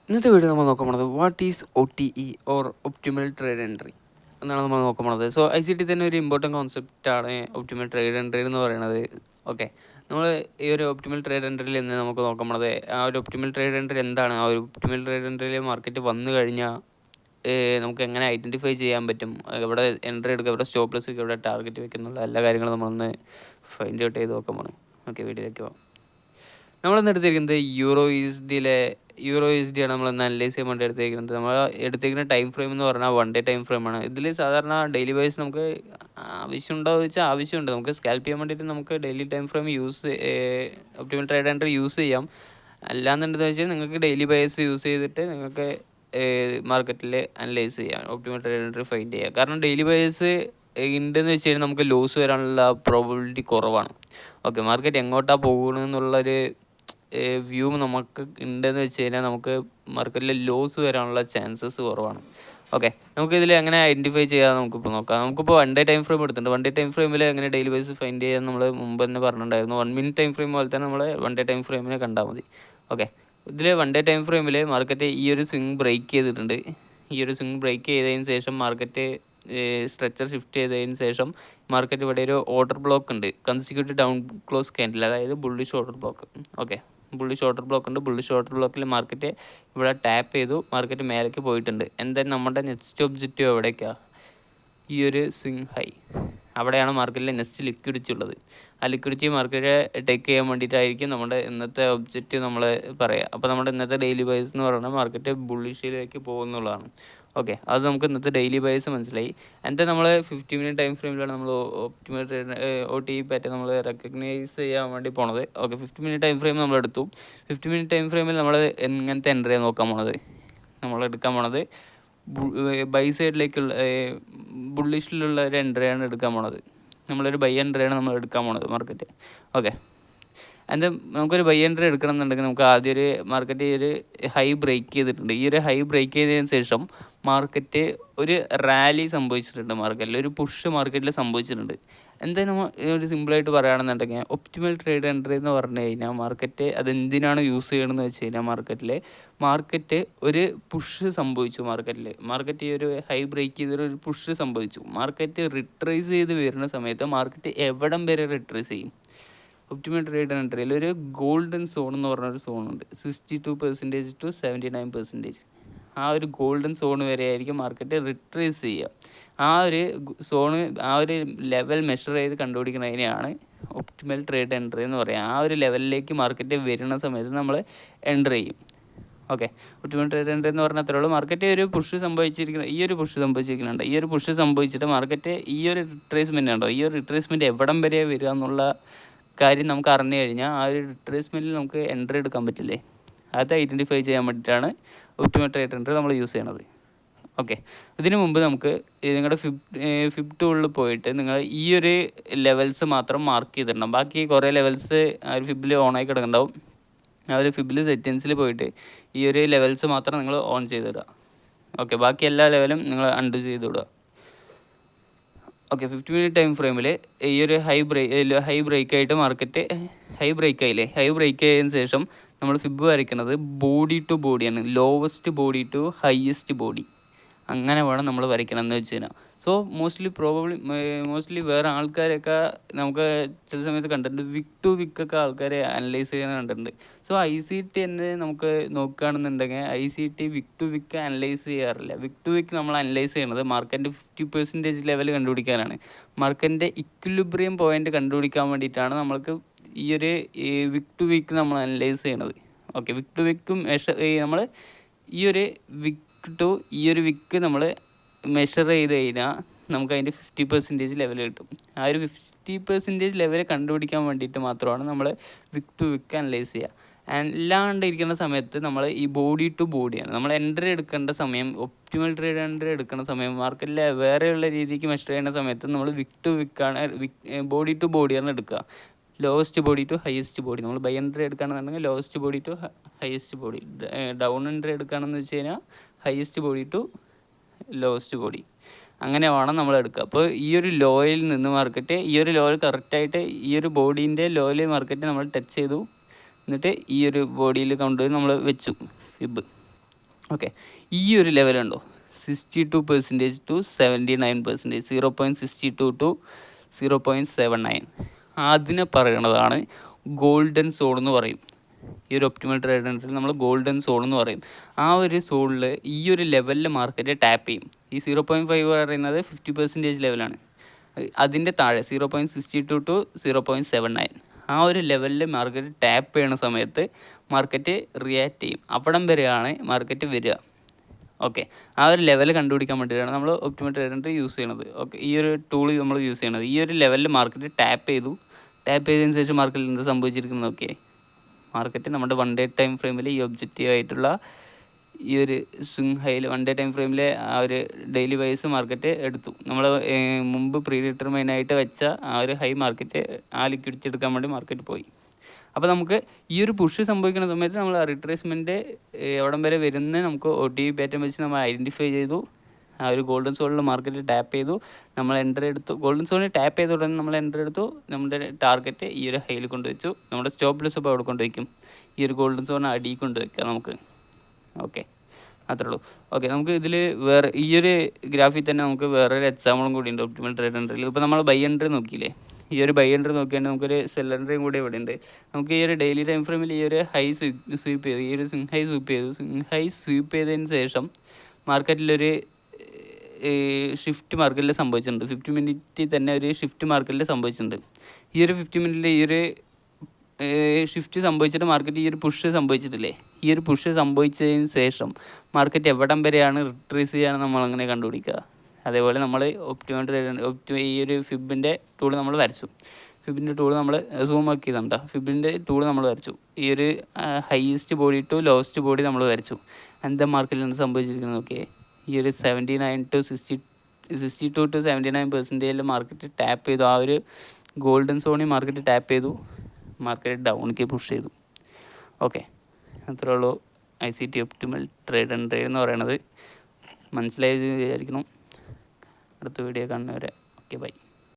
ഇന്നത്തെ വീഡിയോ നമ്മൾ നോക്കാൻ പോണത് what is OTE or optimal trade entry എന്നാണ് നമ്മൾ നോക്കാൻ പോണത്. സോ ICT തന്നെ ഒരു ഇമ്പോർട്ടൻറ്റ് കോൺസെപ്റ്റാണ് ഒപ്റ്റിമൽ ട്രേഡ് എൻട്രി എന്ന് പറയുന്നത്. ഓക്കെ, നമ്മൾ ഈ ഒരു ഒപ്റ്റിമൽ ട്രേഡ് എൻട്രിയിൽ നിന്ന് നമുക്ക് നോക്കാൻ പോണത് ആ ഒരു ഒപ്റ്റിമൽ ട്രേഡ് എൻട്രി എന്താണ്, ആ ഒരു ഒപ്റ്റിമൽ ട്രേഡ് എൻട്രിയിൽ മാർക്കറ്റ് വന്നു കഴിഞ്ഞാൽ നമുക്ക് എങ്ങനെ ഐഡൻറ്റിഫൈ ചെയ്യാൻ പറ്റും, എവിടെ എൻട്രി എടുക്കുക, എവിടെ സ്റ്റോപ്പ് ലോസ് വെക്കുക, എവിടെ ടാർഗറ്റ് വെക്കുന്നുള്ള എല്ലാ കാര്യങ്ങളും നമ്മളൊന്ന് ഫൈൻഡ് ഔട്ട് ചെയ്ത് നോക്കാൻ പോകണം. ഓക്കെ, വീഡിയോയിലേക്ക് പോകാം. നമ്മളിന്ന് എടുത്തിരിക്കുന്നത് യൂറോ USD ആണ് നമ്മളിന്ന് അനലൈസ് ചെയ്യാൻ വേണ്ടി എടുത്തിരിക്കുന്നത്. നമ്മൾ എടുത്തിരിക്കുന്ന ടൈം ഫ്രെയിം എന്ന് പറഞ്ഞാൽ 1 ഡേ ടൈം ഫ്രെയിമാണ്. ഇതിൽ സാധാരണ ഡെയിലി വൈസ് നമുക്ക് ആവശ്യമുണ്ടോ എന്ന് വെച്ചാൽ ആവശ്യമുണ്ട്. നമുക്ക് സ്കാൽപ്പ് ചെയ്യാൻ വേണ്ടിയിട്ട് നമുക്ക് daily time frame optimal trade entry use ചെയ്യാം. അല്ലാന്നുണ്ടെന്ന് വെച്ചാൽ നിങ്ങൾക്ക് ഡെയിലി ബയേഴ്സ് യൂസ് ചെയ്തിട്ട് നിങ്ങൾക്ക് മാർക്കറ്റിൽ അനലൈസ് ചെയ്യാം, ഒപ്റ്റിമൽ ട്രേഡ് എൻട്രി ഫൈൻഡ് ചെയ്യാം. കാരണം ഡെയിലി ബയേഴ്സ് ഉണ്ടെന്ന് വെച്ച് കഴിഞ്ഞാൽ നമുക്ക് ലോസ് വരാനുള്ള പ്രോബബിലിറ്റി കുറവാണ്. ഓക്കെ, മാർക്കറ്റ് എങ്ങോട്ടാണ് പോകണമെന്നുള്ളൊരു വ്യൂ നമുക്ക് ഉണ്ടെന്ന് വെച്ച് കഴിഞ്ഞാൽ നമുക്ക് മാർക്കറ്റിൽ ലോസ് വരാനുള്ള ചാൻസസ് കുറവാണ്. ഓക്കെ, നമുക്കിതിൽ എങ്ങനെ ഐഡൻറ്റിഫൈ ചെയ്യാൻ നമുക്കിപ്പോൾ നോക്കാം. നമുക്കിപ്പോൾ 1 ഡേ ടൈം ഫ്രെയിം എടുത്തിട്ടുണ്ട്. 1 ഡേ ടൈം ഫ്രെയിമിൽ എങ്ങനെ ഡെയിലി ബേസ് ഫൈൻഡ് ചെയ്യാൻ നമ്മൾ മുമ്പ് തന്നെ പറഞ്ഞിട്ടുണ്ടായിരുന്നു. 1 മിനിറ്റ് ടൈം ഫ്രെയിം പോലെ തന്നെ നമ്മൾ 1 ഡേ ടൈം ഫ്രെയിമിനെ കണ്ടാൽ മതി. ഓക്കെ, ഇതിൽ 1 ഡേ ടൈം ഫ്രെയിമിൽ മാർക്കറ്റ് ഈ ഒരു സ്വിങ് ബ്രേക്ക് ചെയ്തിട്ടുണ്ട്. ഈ ഒരു സ്വിങ് ബ്രേക്ക് ചെയ്തതിന് ശേഷം മാർക്കറ്റ് സ്ട്രെച്ചർ ഷിഫ്റ്റ് ചെയ്തതിന് ശേഷം മാർക്കറ്റ് ഇവിടെ ഒരു ഓർഡർ ബ്ലോക്ക് ഉണ്ട്, കൺസിക്യൂട്ടീവ് ഡൗൺ ക്ലോസ് ക്യാൻഡിൽ, അതായത് bullish order block. Okay, bullish order block ഉണ്ട്. ബുള്ളിഷ് ഓർഡർ ബ്ലോക്കിൽ മാർക്കറ്റ് ഇവിടെ ടാപ്പ് ചെയ്തു, മാർക്കറ്റ് മേലേക്ക് പോയിട്ടുണ്ട്. എന്തായാലും നമ്മുടെ നെക്സ്റ്റ് ഒബ്ജക്റ്റീവ് എവിടേക്കാണ്? ഈ ഒരു സ്വിങ് ഹൈ, അവിടെയാണ് മാർക്കറ്റിൽ നെക്സ്റ്റ് ലിക്വിഡിറ്റി ഉള്ളത്. ആ ലിക്വിഡിറ്റി മാർക്കറ്റ് ടേക്ക് ചെയ്യാൻ വേണ്ടിയിട്ടായിരിക്കും നമ്മുടെ ഇന്നത്തെ ഒബ്ജക്റ്റീവ് നമ്മൾ പറയുക. അപ്പോൾ നമ്മുടെ ഇന്നത്തെ ഡെയിലി ബൈസ് എന്ന് പറയുന്നത് മാർക്കറ്റ് ബുള്ളിഷിലേക്ക് പോകുന്നുള്ളതാണ്. ഓക്കെ, അത് നമുക്ക് ഇന്നത്തെ ഡെയിലി ബൈസ് മനസ്സിലായി. എന്താ നമ്മൾ 50 മിനിറ്റ് ടൈം ഫ്രെയിമിലാണ് നമ്മൾ ഒപ്റ്റിമൽ OTE പാറ്റേൺ നമ്മൾ റെക്കഗ്നൈസ് ചെയ്യാൻ വേണ്ടി പോണത്. ഓക്കെ, 50 മിനിറ്റ് ടൈം ഫ്രെയിം നമ്മൾ എടുത്തു. 50 മിനിറ്റ് ടൈം ഫ്രെയിമിൽ നമ്മൾ എങ്ങനത്തെ എൻട്രി നോക്കാൻ പോണത്, നമ്മൾ എടുക്കാൻ പോണത് ബൈ സൈഡിലേക്കുള്ള ബുള്ളിഷിലുള്ള ഒരു എൻട്രിയാണ് എടുക്കാൻ പോണത്. നമ്മളൊരു ബൈ എൻട്രിയാണ് നമ്മൾ എടുക്കാൻ പോണത് മാർക്കറ്റ്. ഓക്കെ, എന്താ നമുക്കൊരു ബൈ എൻട്രി എടുക്കണം എന്നുണ്ടെങ്കിൽ നമുക്ക് ആദ്യം ഒരു മാർക്കറ്റ് ഒരു ഹൈ ബ്രേക്ക് ചെയ്തിട്ടുണ്ട്. ഈ ഒരു ഹൈ ബ്രേക്ക് ചെയ്തതിന് ശേഷം മാർക്കറ്റ് ഒരു റാലി സംഭവിച്ചിട്ടുണ്ട്, മാർക്കറ്റിൽ ഒരു പുഷ് മാർക്കറ്റിൽ സംഭവിച്ചിട്ടുണ്ട്. എന്തായാലും ഒരു സിമ്പിളായിട്ട് പറയുകയാണെന്നുണ്ടെങ്കിൽ ഒപ്റ്റിമൽ ട്രേഡ് എൻട്രി എന്ന് പറഞ്ഞു കഴിഞ്ഞാൽ മാർക്കറ്റ് അതെന്തിനാണ് യൂസ് ചെയ്യണമെന്ന് വെച്ച് കഴിഞ്ഞാൽ മാർക്കറ്റ് ഒരു പുഷ് സംഭവിച്ചു. മാർക്കറ്റ് ഈ ഒരു ഹൈ ബ്രേക്ക് ചെയ്തൊരു പുഷ് സംഭവിച്ചു. മാർക്കറ്റ് റിട്രേസ് ചെയ്ത് വരുന്ന സമയത്ത് മാർക്കറ്റ് എവിടം വരെ റിട്രേസ് ചെയ്യും? ഒപ്റ്റിമൽ ട്രേഡ് എൻട്രിയിൽ ഒരു ഗോൾഡൻ സോൺ എന്ന് പറഞ്ഞൊരു സോണുണ്ട്, 62% to 79%. ആ ഒരു ഗോൾഡൻ സോൺ വരെ ആയിരിക്കും മാർക്കറ്റ് റിട്രേസ് ചെയ്യുക. ആ ഒരു സോണ്, ആ ഒരു ലെവൽ മെഷർ ചെയ്ത് കണ്ടുപിടിക്കുന്നതിനെയാണ് ഒപ്റ്റിമൽ ട്രേഡ് എൻട്രി എന്ന് പറയുക. ആ ഒരു ലെവലിലേക്ക് മാർക്കറ്റ് വരുന്ന സമയത്ത് നമ്മൾ എൻട്രി ചെയ്യും. ഓക്കെ, ഒപ്റ്റിമൽ ട്രേഡ് എൻട്രി എന്ന് പറഞ്ഞാൽ അത്രേ ഉള്ളൂ. മാർക്കറ്റ് ഒരു പുഷ് സംഭവിച്ചിരിക്കുന്നത്, ഈ ഒരു പുഷ് സംഭവിച്ചിട്ട് മാർക്കറ്റ് ഈ ഒരു റിട്രേസ്മെൻ്റ് ഉണ്ടോ, ഈ ഒരു റിട്രേസ്മെൻറ്റ് എവിടം വരെ വരിക എന്നുള്ള കാര്യം നമുക്ക് അറിഞ്ഞു കഴിഞ്ഞാൽ ആ ഒരു റിട്രേസ്മെൻറ്റിൽ നമുക്ക് എൻട്രി എടുക്കാൻ പറ്റില്ലേ, അത് ഐഡൻറ്റിഫൈ ചെയ്യാൻ വേണ്ടിയിട്ടാണ് ഒപ്റ്റിമൽ ട്രേഡ് എൻട്രി നമ്മൾ യൂസ് ചെയ്യണത്. ഓക്കെ, ഇതിനു മുമ്പ് നമുക്ക് നിങ്ങളുടെ ഫിബ് ടൂളിൽ പോയിട്ട് നിങ്ങൾ ഈ ഒരു ലെവൽസ് മാത്രം മാർക്ക് ചെയ്തിട്ടുണ്ടാവും. ബാക്കി കുറേ ലെവൽസ് ആ ഒരു ഫിബിൽ ഓണായി കിടക്കുന്നുണ്ടാവും. ആ ഒരു ഫിബിൽ സെറ്റിങ്സിൽ പോയിട്ട് ഈ ഒരു ലെവൽസ് മാത്രം നിങ്ങൾ ഓൺ ചെയ്തിടുക. ഓക്കെ, ബാക്കി എല്ലാ ലെവലും നിങ്ങൾ അൺഡു ചെയ്ത് വിടുക. ഓക്കെ, 50 മിനിറ്റ് ടൈം ഫ്രെയിമിൽ ഈ ഒരു ഹൈ ബ്രേക്ക് ആയിട്ട് മാർക്കറ്റ് ഹൈ ബ്രേക്ക് ആയതിനു ശേഷം നമ്മൾ ഫിബ് വരയ്ക്കുന്നത് ബോഡി ടു ബോഡിയാണ്, lowest body to highest body. അങ്ങനെ വേണം നമ്മൾ വരയ്ക്കണം എന്ന് വെച്ച് കഴിഞ്ഞാൽ. സോ മോസ്റ്റ്ലി വേറെ ആൾക്കാരൊക്കെ നമുക്ക് ചില സമയത്ത് കണ്ടിട്ടുണ്ട്, വിക്ക് ടു വിക്കൊക്കെ ആൾക്കാരെ അനലൈസ് ചെയ്യുന്ന കണ്ടിട്ടുണ്ട്. സോ ICT തന്നെ നമുക്ക് നോക്കുകയാണെന്നുണ്ടെങ്കിൽ ICT week to week analyse ചെയ്യാറില്ല. വിക്ക് ടു വിക്ക് നമ്മൾ അനലൈസ് ചെയ്യുന്നത് മാർക്കറ്റിൻ്റെ 50% ലെവൽ കണ്ടുപിടിക്കാനാണ്. മാർക്കറ്റിൻ്റെ ഇക്വിലിബ്രിയം പോയിൻ്റ് കണ്ടുപിടിക്കാൻ വേണ്ടിയിട്ടാണ് നമ്മൾക്ക് ഈ ഒരു വിക്ക് ടു വിക്ക് നമ്മൾ അനലൈസ് ചെയ്യണത്. ഓക്കെ, വിക്ക് ടു വിക്കും നമ്മൾ ഈ ഒരു വിക്ക് നമ്മൾ മെഷർ ചെയ്ത് കഴിഞ്ഞാൽ നമുക്ക് അതിൻ്റെ 50% ലെവൽ കിട്ടും. ആ ഒരു 50% ലെവൽ കണ്ടുപിടിക്കാൻ വേണ്ടിയിട്ട് മാത്രമാണ് നമ്മൾ വിക്ക് ടു വിക്ക് അനലൈസ് ചെയ്യുക. അല്ലാണ്ട് ഇരിക്കുന്ന സമയത്ത് നമ്മൾ ഈ ബോഡി ടു ബോഡിയാണ് നമ്മൾ എൻട്രി എടുക്കേണ്ട സമയം. ഒപ്റ്റിമൽ ട്രേഡ് എൻട്രി എടുക്കുന്ന സമയം മാർക്കറ്റിൽ വേറെയുള്ള രീതിക്ക് മെഷർ ചെയ്യുന്ന സമയത്ത് നമ്മൾ വിക്ക് ടു വിക്കാണ്, ബോഡി ടു ബോഡിയാണ് എടുക്കുക. Lowest body to highest body. നമ്മൾ ബൈ എൻട്രി എടുക്കുകയാണെന്നുണ്ടെങ്കിൽ lowest body to highest body, down entry എടുക്കുകയാണെന്ന് വെച്ച് കഴിഞ്ഞാൽ highest body to lowest body. അങ്ങനെ വേണം നമ്മൾ എടുക്കുക. അപ്പോൾ ഈ ഒരു ലോയിൽ നിന്ന് മാർക്കറ്റ് ഈ ഒരു ലോയിൽ കറക്റ്റായിട്ട് ഈ ഒരു ബോഡീൻ്റെ ലോയിൽ മാർക്കറ്റ് നമ്മൾ ടച്ച് ചെയ്തു, എന്നിട്ട് ഈ ഒരു ബോഡിയിൽ കൊണ്ടുപോയി നമ്മൾ വെച്ചു ഫിബ്. ഓക്കെ, ഈ ഒരു ലെവലുണ്ടോ 62% ടു 79%, 0.62 ടു 0.79, അതിനെ പറയണതാണ് ഗോൾഡൻ സോൺ എന്ന് പറയും. ഈ ഒരു ഒപ്റ്റിമൽ ട്രേഡ് എൻട്രി നമ്മൾ ഗോൾഡൻ സോൺ എന്ന് പറയും. ആ ഒരു സോണിൽ ഈ ഒരു ലെവലിൽ മാർക്കറ്റ് ടാപ്പ് ചെയ്യും. ഈ 0.5 പറയുന്നത് 50% ലെവലാണ്. അതിൻ്റെ താഴെ 0.62 ടു 0.79, ആ ഒരു ലെവലിൽ മാർക്കറ്റ് ടാപ്പ് ചെയ്യണ സമയത്ത് മാർക്കറ്റ് റിയാക്ട് ചെയ്യും. അവിടം വരെയാണ് മാർക്കറ്റ് വരിക. ഓക്കെ, ആ ഒരു ലെവൽ കണ്ടുപിടിക്കാൻ വേണ്ടിയിട്ടാണ് നമ്മൾ ഒപ്റ്റിമൽ ട്രേഡ് എൻട്രി യൂസ് ചെയ്യണത്. ഓക്കെ, ഈ ഒരു ടൂൾ നമ്മൾ യൂസ് ചെയ്യണത്. ഈ ഒരു ലെവലിൽ മാർക്കറ്റ് ടാപ്പ് ചെയ്തതിന് ശേഷം മാർക്കറ്റിൽ എന്ത് സംഭവിച്ചിരിക്കുന്നത്? ഓക്കെ, മാർക്കറ്റ് നമ്മുടെ 1 ഡേ ടൈം ഫ്രെയിമിൽ ഈ ഒബ്ജക്റ്റീവ് ആയിട്ടുള്ള ഈ ഒരു സ്വിംഗ് ഹൈയിൽ 1 ഡേ ടൈം ഫ്രെയിമിൽ ആ ഒരു ഡെയിലി വൈസ് മാർക്കറ്റ് എടുത്തു. നമ്മൾ മുമ്പ് പ്രീ ഡിറ്റർമൈൻ ആയിട്ട് വെച്ച ആ ഒരു ഹൈ മാർക്കറ്റ് ആ ലിക്വിഡിറ്റി എടുക്കാൻ വേണ്ടി മാർക്കറ്റ് പോയി. അപ്പോൾ നമുക്ക് ഈ ഒരു പുഷ് സംഭവിക്കുന്ന സമയത്ത് നമ്മൾ റിട്രേസ്മെൻറ്റ് എവിടം വരെ വരുന്നത് നമുക്ക് OTP പാറ്റേൺ വെച്ച് നമ്മൾ ഐഡൻറ്റിഫൈ ചെയ്തു. ആ ഒരു ഗോൾഡൻ സോണിൽ മാർക്കറ്റ് ടാപ്പ് ചെയ്തു, നമ്മൾ എൻട്രി എടുത്തു. ഗോൾഡൻ സോണിൽ ടാപ്പ് ചെയ്ത ഉടനെ നമ്മൾ എൻട്രി എടുത്തു. നമ്മുടെ ടാർഗറ്റ് ഈ ഒരു ഹൈയിൽ കൊണ്ടുവച്ചു. നമ്മുടെ സ്റ്റോപ്പ് ലോസ് അപ്പോൾ അവിടെ കൊണ്ടുവയ്ക്കും. ഈ ഒരു ഗോൾഡൻ സോൺ അടിയിൽ കൊണ്ടുവയ്ക്കാം നമുക്ക്. ഓക്കെ, അത്രേ ഉള്ളൂ. ഓക്കെ, നമുക്ക് ഇതിൽ വേറെ ഈ ഒരു ഗ്രാഫിൽ തന്നെ നമുക്ക് വേറൊരു എക്സാമ്പിളും കൂടി ഉണ്ട് ഒപ്റ്റിമൽ ട്രേഡ് എൻട്രിയിൽ. ഇപ്പോൾ നമ്മൾ ബൈ എൻട്രി നോക്കിയില്ലേ, ഈ ഒരു ബൈ എൻട്രി നോക്കിയാൽ നമുക്കൊരു സെൽ എൻട്രിയും കൂടി ഇവിടെ ഉണ്ട്. നമുക്ക് ഈ ഒരു ഡെയിലി ടൈം ഫ്രെയിമിൽ ഈ ഒരു ഹൈ സ്വീപ്പ് ചെയ്തു, ഈ ഒരു സ്വിംഗ് ഹൈ സ്വീപ്പ് ചെയ്തു. സ്വിംഗ് ഹൈ സ്വീപ്പ് ചെയ്തതിന് ശേഷം മാർക്കറ്റിലൊരു ഷിഫ്റ്റ് മാർക്കറ്റിൽ സംഭവിച്ചിട്ടുണ്ട്. 50 മിനിറ്റിൽ തന്നെ ഒരു ഷിഫ്റ്റ് മാർക്കറ്റിൽ സംഭവിച്ചിട്ടുണ്ട്. ഈ ഒരു 50 മിനിറ്റിൽ ഈ ഒരു ഷിഫ്റ്റ് സംഭവിച്ചിട്ട് മാർക്കറ്റ് ഈ ഒരു പുഷ് സംഭവിച്ചിട്ടില്ലേ, ഈ ഒരു പുഷ് സംഭവിച്ചതിന് ശേഷം മാർക്കറ്റ് എവിടം വരെയാണ് റിട്രേസ് ചെയ്യാൻ നമ്മളങ്ങനെ കണ്ടുപിടിക്കുക. അതേപോലെ നമ്മൾ ഈ ഒരു ഫിബിൻ്റെ ടൂൾ നമ്മൾ വരച്ചു. ഫിബിൻ്റെ ടൂൾ നമ്മൾ സൂം ആക്കി ചെയ്തിട്ടുണ്ട്. ഫിബിൻ്റെ ടൂൾ നമ്മൾ വരച്ചു. ഈ ഒരു highest body to lowest body നമ്മൾ വരച്ചു. എന്താ മാർക്കറ്റിൽ എന്ത് സംഭവിച്ചിരിക്കുന്നത്? ഓക്കെ, ഈ ഒരു 79 ടു 62 ടു 79% മാർക്കറ്റ് ടാപ്പ് ചെയ്തു. ആ ഒരു ഗോൾഡൻ സോണിൽ മാർക്കറ്റ് ടാപ്പ് ചെയ്തു, മാർക്കറ്റ് ഡൗണിലേക്ക് പുഷ് ചെയ്തു. ഓക്കെ, അത്രേ ഉള്ളൂ ICT optimal trade and trade എന്ന് പറയുന്നത്. മനസ്സിലായി വിചാരിക്കണം. അടുത്ത വീഡിയോ കാണുന്നവരെ ഓക്കെ, ബൈ.